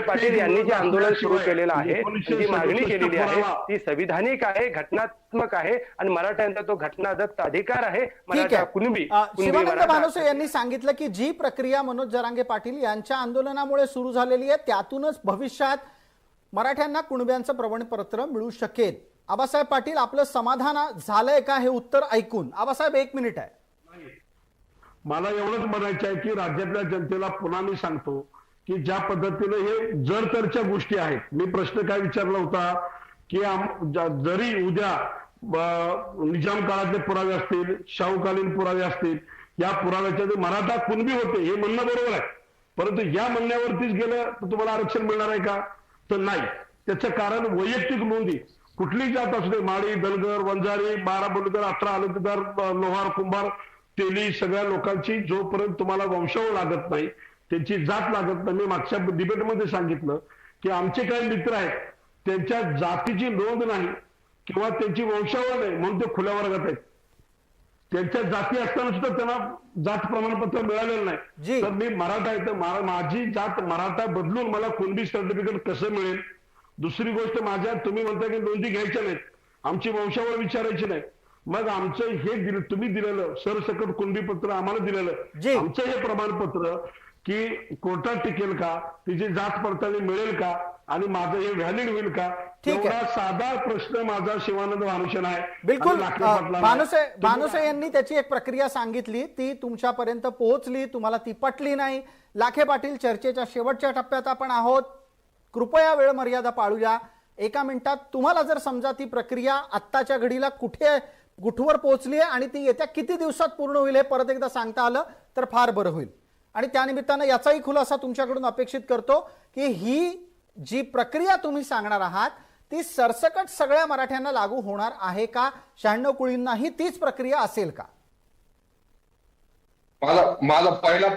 पाटील यांनी जे आंदोलन सुरू केलेलं आहे, जी मागणी केलेली आहे, ती संविधानिक आहे, घटनात्मक आहे आणि मराठ्यांचा तो घटनादत्त अधिकार आहे. मराठा कुणबी शिवानंद भानुसे यांनी सांगितलं की जी प्रक्रिया मनोज जरांगे पाटील यांच्या आंदोलनामुळे सुरू झालेली आहे त्यातूनच भविष्यात मराठ्यांना कुणब्यांचं प्रमाणपत्र मिळू शकेल. आबासाहेब पाटील, आपलं समाधान झालंय का हे उत्तर ऐकून? आबासाहेब, 1 मिनिट आहे. मला एवढंच म्हणायचं आहे की राज्यातल्या जनतेला पुन्हा मी सांगतो की ज्या पद्धतीने हे जर तरच्या गोष्टी आहेत, मी प्रश्न काय विचारला होता की जरी उद्या निजाम काळातले पुरावे असतील, शाहूकालीन पुरावे असतील, या पुराव्याच्या जे मराठा कुणबी होते हे म्हणणं बरोबर आहे, परंतु या म्हणण्यावरतीच गेलं तर तुम्हाला आरक्षण मिळणार आहे का? तर नाही. त्याचं कारण वैयक्तिक नोंदी, कुठली जात असू दे, माळी, धनगर, वंजारी, 12 बलुतेदार, 18 अलुतेदार, लोहार, कुंभार, तेली, सगळ्या लोकांची जोपर्यंत तुम्हाला वंशावळ लागत नाही, त्यांची जात लागत नाही. मी मागच्या डिबेटमध्ये सांगितलं की आमचे काही मित्र आहेत त्यांच्या जातीची नोंद नाही किंवा त्यांची वंशावळ नाही म्हणून ते खुल्या वर्गात आहेत. त्यांच्या जाती असताना सुद्धा त्यांना जात प्रमाणपत्र मिळालेलं नाही. तर मी मराठा आहे तर माझी जात मराठा बदलून मला कुणबी सर्टिफिकेट कसं मिळेल? दुसरी गोष्ट, तुम्ही म्हणता की नोंदी घ्यायच्या नाहीत, आमची वंशावळ विचारायची नाही. मग आमचं हे तुम्ही दिलेलं सरसकट कुणबी पत्र आम्हाला दिलेलं आमचं हे प्रमाणपत्र की कोर्टात टिकेल का, तिची जात पडताळणी मिळेल का आणि माझं हे व्हॅलिड होईल का? एवढा साधा प्रश्न माझा शिवानंद भानुसे आहे. बिलकुल. भानुसे यांनी त्याची एक प्रक्रिया सांगितली, ती तुमच्यापर्यंत पोहोचली, तुम्हाला ती पटली नाही. लाखे पाटील, चर्चेच्या शेवटच्या टप्प्यात आपण आहोत, कृपया वेळ मर्यादा पाळूया. 1 मिनिटात तुम्हाला जर समजा ती प्रक्रिया आत्ताच्या घडीला कुठवर पोहोचली आहे आणि ती येत्या किती दिवसात पूर्ण होईल हे परत एकदा सांगता आलं तर फार बरं होईल. आणि त्यानिमित्तानं याचाही खुलासा तुमच्याकडून अपेक्षित करतो की ही जी प्रक्रिया तुम्ही सांगणार आहात ती सरसकट सगळ्या मराठ्यांना लागू होणार आहे का? 96 कुळींनाही तीच प्रक्रिया असेल का? माझा पहिला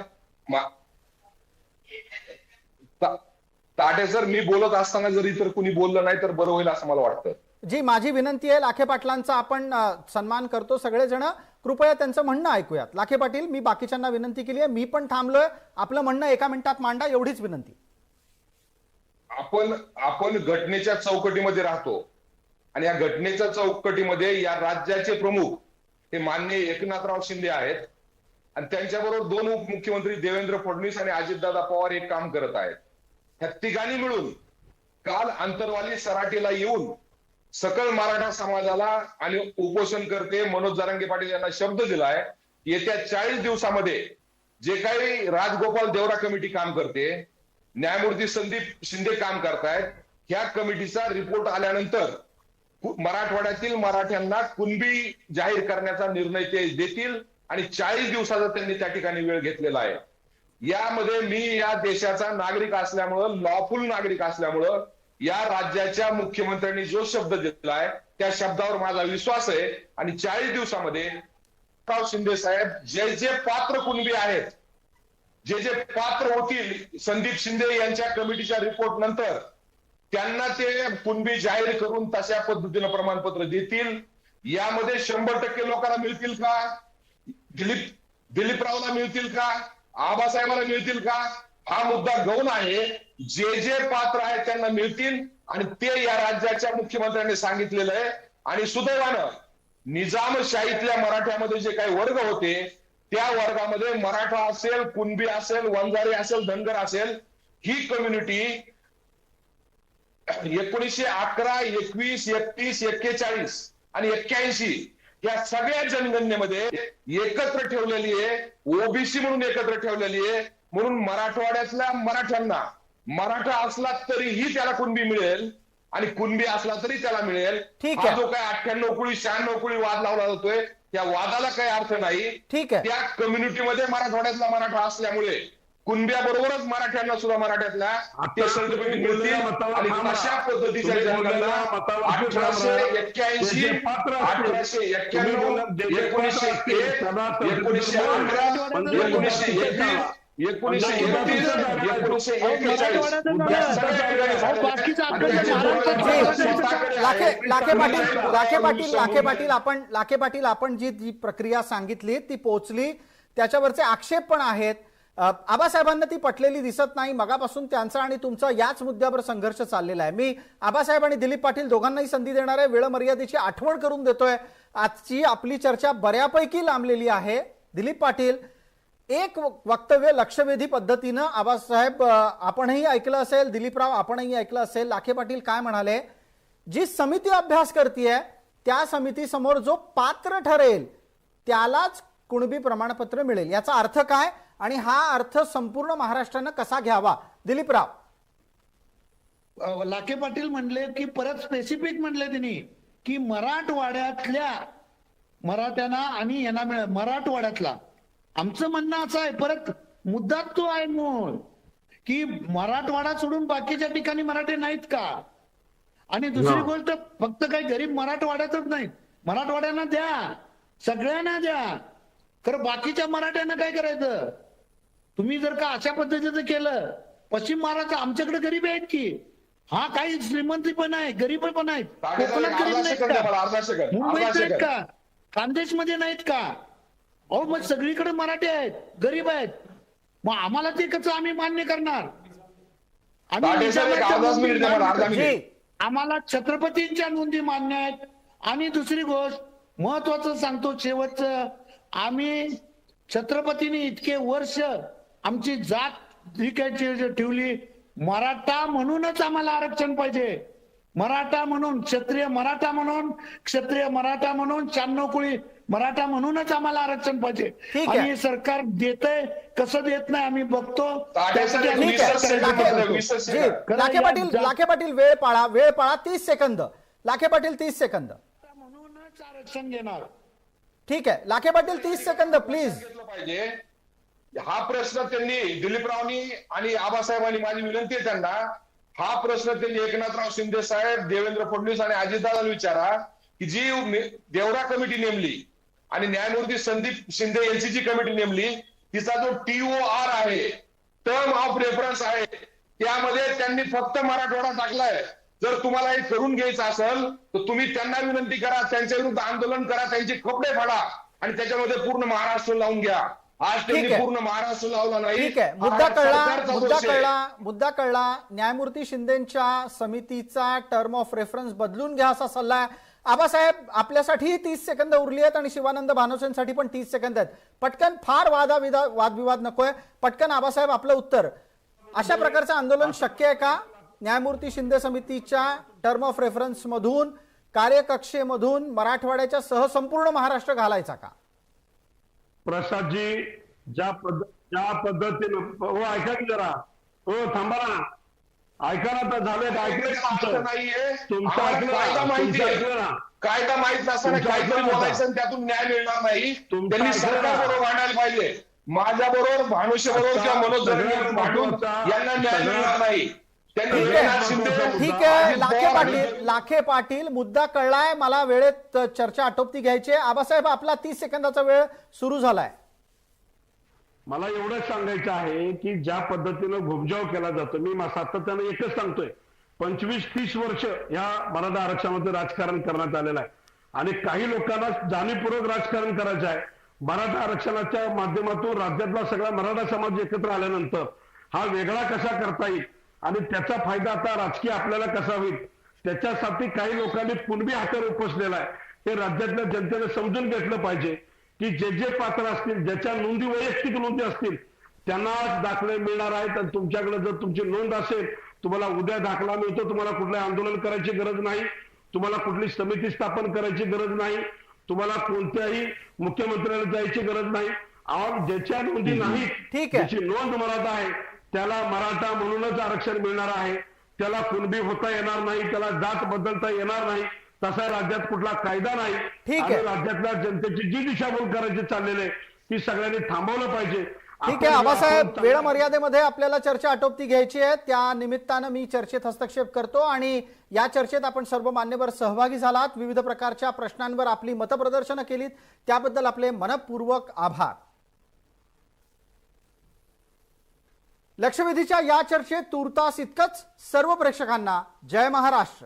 ताटे सर, मी बोलत असताना जर इतर कुणी बोललं नाही तर बरं होईल असं मला वाटतं. जी माझी विनंती आहे, लाखे पाटलांचा आपण सन्मान करतो सगळेजण, कृपया त्यांचं म्हणणं ऐकूयात. लाखे पाटील, मी बाकीच्यांना विनंती केली आहे, मी पण थांबलोय, आपलं म्हणणं 1 मिनिटात मांडा, एवढीच विनंती. आपण घटनेच्या चौकटीमध्ये राहतो आणि या घटनेच्या चौकटीमध्ये या राज्याचे प्रमुख हे माननीय एकनाथराव शिंदे आहेत आणि त्यांच्याबरोबर 2 उपमुख्यमंत्री देवेंद्र फडणवीस आणि अजितदादा पवार हे काम करत आहेत. ह्या तिघांनी मिळून काल आंतरवाली सराटीला येऊन सकल मराठा समाजाला आणि उपोषणकर्ते मनोज जरांगे पाटील यांना शब्द दिलाय, येत्या 40 दिवसामध्ये जे काही राजगोपाल देवरा कमिटी काम करते, न्यायमूर्ती संदीप शिंदे काम करतायत, ह्या कमिटीचा रिपोर्ट आल्यानंतर मराठवाड्यातील मराठ्यांना कुणबी जाहीर करण्याचा निर्णय ते देतील आणि 40 दिवसाचा त्यांनी त्या ठिकाणी वेळ घेतलेला आहे. यामध्ये मी या देशाचा नागरिक असल्यामुळं, लॉफुल नागरिक असल्यामुळं, या राज्याच्या मुख्यमंत्र्यांनी जो शब्द दिलाय त्या शब्दावर माझा विश्वास आहे आणि 40 दिवसामध्ये राव शिंदे साहेब जे पात्र कुणबी आहेत, जे पात्र होतील संदीप शिंदे यांच्या कमिटीच्या रिपोर्ट नंतर, त्यांना ते कुणबी जाहीर करून तशा पद्धतीनं प्रमाणपत्र देतील. यामध्ये 100% लोकांना मिळतील का? दिलीपरावला मिळतील का? आबासाहेबांना मिळतील का? हा मुद्दा गौण आहे. जे पात्र आहेत त्यांना मिळतील आणि ते या राज्याच्या मुख्यमंत्र्यांनी सांगितलेलं आहे. आणि सुदैवानं निजामशाहीतल्या मराठ्यामध्ये जे काही वर्ग होते त्या वर्गामध्ये मराठा असेल, कुणबी असेल, वंजारी असेल, धनगर असेल, ही कम्युनिटी 1911, 21, 31, 41 आणि 81 या सगळ्या जनगणनेमध्ये एकत्र ठेवलेली आहे, ओबीसी म्हणून एकत्र ठेवलेली आहे. म्हणून मराठवाड्यातल्या मराठ्यांना मराठा असला तरीही त्याला कुणबी मिळेल आणि कुणबी असला तरी त्याला मिळेल. ठीक हा आहे. जो काय 98 कुळी 96 कुळी वाद लावला जातोय त्या वादाला काही अर्थ नाही. ठीक आहे. त्या कम्युनिटीमध्ये मराठवाड्यातला मराठा असल्यामुळे कुणब्याबरोबरच मराठ्यांना सुद्धा मराठ्यातल्या ते सर्टिफिकेट मिळतील आणि अशा पद्धतीच्या जनगणना 1881, 1891, 1901, 1911, 1931, 1941. लाखे पाटील आपण जी प्रक्रिया सांगितली ती पोहोचली, त्याच्यावरचे आक्षेप पण आहेत. आबासाहेबांना ती पटलेली दिसत नाही. मगापासून त्यांचा आणि तुमचा याच मुद्द्यावर संघर्ष चाललेला आहे. मी आबासाहेब आणि दिलीप पाटील दोघांनाही संधी देणार आहे. वेळ मर्यादेची आठवण करून देतोय. आजची आपली चर्चा बऱ्यापैकी लांबलेली आहे. दिलीप पाटील, एक वक्तव्य लक्षवेधी पद्धतीनं आबासाहेब आपणही ऐकलं असेल, दिलीपराव आपणही ऐकलं असेल. लाखे पाटील काय म्हणाले, जी समिती अभ्यास करतेय त्या समितीसमोर जो पात्र ठरेल त्यालाच कुणबी प्रमाणपत्र मिळेल. याचा अर्थ काय आणि हा अर्थ संपूर्ण महाराष्ट्रानं कसा घ्यावा? दिलीपराव. लाखे पाटील म्हणले की परत स्पेसिफिक म्हणले त्यांनी की मराठवाड्यातल्या मराठ्यांना आणि यांना मिळेल. मराठवाड्यातला आमचं म्हणणं असं आहे, परत मुद्दा तो आहे मूळ की मराठवाडा सोडून बाकीच्या ठिकाणी मराठी नाहीत का? आणि दुसरी गोष्ट, फक्त काही गरीब मराठवाड्यातच नाहीत, मराठवाड्यांना द्या, सगळ्यांना द्या. खरं बाकीच्या मराठ्यांना काय करायचं? तुम्ही जर का अशा पद्धतीचं केलं, पश्चिम महाराष्ट्र आमच्याकडे गरीब आहेत की, हा काही श्रीमंती पण आहे, गरीब पण आहेत. कोकणात गरीब नाहीत का? मुंबईत नाहीत का? खानदेशमध्ये नाहीत का? अहो मग सगळीकडे मराठी आहेत, गरीब आहेत. मग आम्हाला ते कसं आम्ही मान्य करणार? आम्हाला छत्रपतींच्या नोंदी मान्य आहेत. आणि दुसरी गोष्ट महत्वाचं सांगतो, शेवटचं, आम्ही छत्रपतींनी इतके वर्ष आमची जात जी काही ठेवली, मराठा म्हणूनच आम्हाला आरक्षण पाहिजे. मराठा म्हणून, क्षत्रिय मराठा म्हणून, क्षत्रिय मराठा म्हणून, 96 कुळी मराठा म्हणूनच आम्हाला आरक्षण पाहिजे. आणि सरकार देतंय कसं देत नाही आम्ही बघतो. लाखे पाटील वेळ पाळा 30 सेकंद. लाखे पाटील 30 सेकंद. म्हणूनच आरक्षण घेणार. ठीक आहे लाखे पाटील 30 सेकंद प्लीज. पाहिजे हा प्रश्न त्यांनी दिलीपरावनी आणि आबासाहेबांनी, माझी विनंती आहे त्यांना, हा प्रश्न त्यांनी एकनाथराव शिंदे साहेब, देवेंद्र फडणवीस आणि अजितदादांना विचारा की जी देवरा कमिटी नेमली आणि न्यायमूर्ती संदीप शिंदे यांची जी कमिटी नेमली, तिचा जो TOR आहे, टर्म ऑफ रेफरन्स आहे, त्यामध्ये त्यांनी फक्त मराठवाडा टाकलाय. जर तुम्हाला हे करून घ्यायचं असेल तर तुम्ही त्यांना विनंती करा, त्यांच्या विरुद्ध आंदोलन करा, त्यांचे कपडे फाडा आणि त्याच्यामध्ये पूर्ण महाराष्ट्र लावून घ्या. आज ठीक त्यांनी आहे. पूर्ण महाराष्ट्र लावला नाही. ठीक आहे, हा सरकारचा दोष आहे. न्यायमूर्ती शिंदेच्या समितीचा टर्म ऑफ रेफरन्स बदलून घ्या असा सल्ला आहे. आबासाहेब, आपल्यासाठी 30 सेकंद उरली आहेत आणि शिवानंद भानुसेंसाठी पण 30 सेकंद आहेत. पटकन, फार वादविवाद नकोय, पटकन आबासाहेब आपलं उत्तर. अशा प्रकारचं आंदोलन शक्य आहे का? न्यायमूर्ती शिंदे समितीच्या टर्म ऑफ रेफरन्स मधून, कार्यकक्षेमधून मराठवाड्याच्या सह संपूर्ण महाराष्ट्र घालायचा का? प्रसादजी, ज्या पद्धतीने हो ऐका की जरा, हो थांबा ना, ऐका ना, तर झालं असं नाहीये. तुमचं आम्हाला ऐकलं कायदा ना, माहिती तुमचं आहे. ऐकलं ना. कायदा माहित नसताना तुमचं काहीतरी ऐकलं ना. बोलायचं आणि त्यातून न्याय मिळणार नाही. तुमचं त्यांनी ऐकलं सरकार ना. बरोबर भांडायला पाहिजे. माझ्या बरोबर, भानुष्य बरोबर किंवा मनोज सगळ्यात जरांगे बरोबर भांडून महत्त्वाचा- यांना न्याय मिळणार नाही. त्यांनी ठीक एकनाथ आहे, शिंदे, ठीक आहे. अजित पवार लाखे पाटील, मुद्दा कळलाय मला. वेळेत चर्चा आटोपती घ्यायची आहे. आबासाहेब, आपला 30 सेकंदाचा वेळ सुरू झालाय. मला एवढंच सांगायचं आहे की ज्या पद्धतीनं घुमजाव केला जातो, मी सातत्यानं एकच सांगतोय, 25-30 वर्ष या मराठा आरक्षणामध्ये राजकारण करण्यात आलेलं आहे आणि काही लोकांना जाणीवपूर्वक राजकारण करायचं आहे. मराठा आरक्षणाच्या माध्यमातून राज्यातला सगळा मराठा समाज एकत्र आल्यानंतर हा वेगळा कसा करता येईल आणि त्याचा फायदा आता राजकीय आपल्याला कसा होईल, त्याच्यासाठी काही लोकांनी कुणबी हातावर उपसलेला आहे. हे राज्यातल्या जनतेने समजून घेतलं पाहिजे की जे जे पात्र असतील, ज्याच्या नोंदी वैयक्तिक नोंदी असतील, त्यांना दाखले मिळणार आहेत. आणि तुमच्याकडे जर तुमची नोंद असेल, तुम्हाला उद्या दाखला मिळतो, तुम्हाला कुठलं आंदोलन करायची गरज नाही, तुम्हाला कुठली समिती स्थापन करायची गरज नाही, तुम्हाला कोणत्याही मुख्यमंत्र्याला जायची गरज नाही. ज्याच्या नोंदी नाही, ठीक आहे. ज्याची नोंद मराठा आहे त्याला मराठा म्हणूनच आरक्षण मिळणार आहे. त्याला कुणबी होता येणार नाही, त्याला जात बदलता येणार नाही. तसा राज्यात कुठला कायदा नाही. ठीक आणि आहे. राज्यातल्या जनतेची जी दिशाभूल करायची चाललेले ती सगळ्यांनी थांबवलं पाहिजे. ठीक आहे आबासाहेब, वेळ मर्यादेमध्ये आपल्याला चर्चा आटोपती घ्यायची आहे. त्या निमित्तानं मी चर्चेत हस्तक्षेप करतो आणि या चर्चेत आपण सर्व मान्यवर सहभागी झालात, विविध प्रकारच्या प्रश्नांवर आपली मतप्रदर्शनं केलीत, त्याबद्दल आपले मनपूर्वक आभार. लक्षवेधीच्या या चर्चेत तूर्तास इतकंच. सर्व प्रेक्षकांना जय महाराष्ट्र.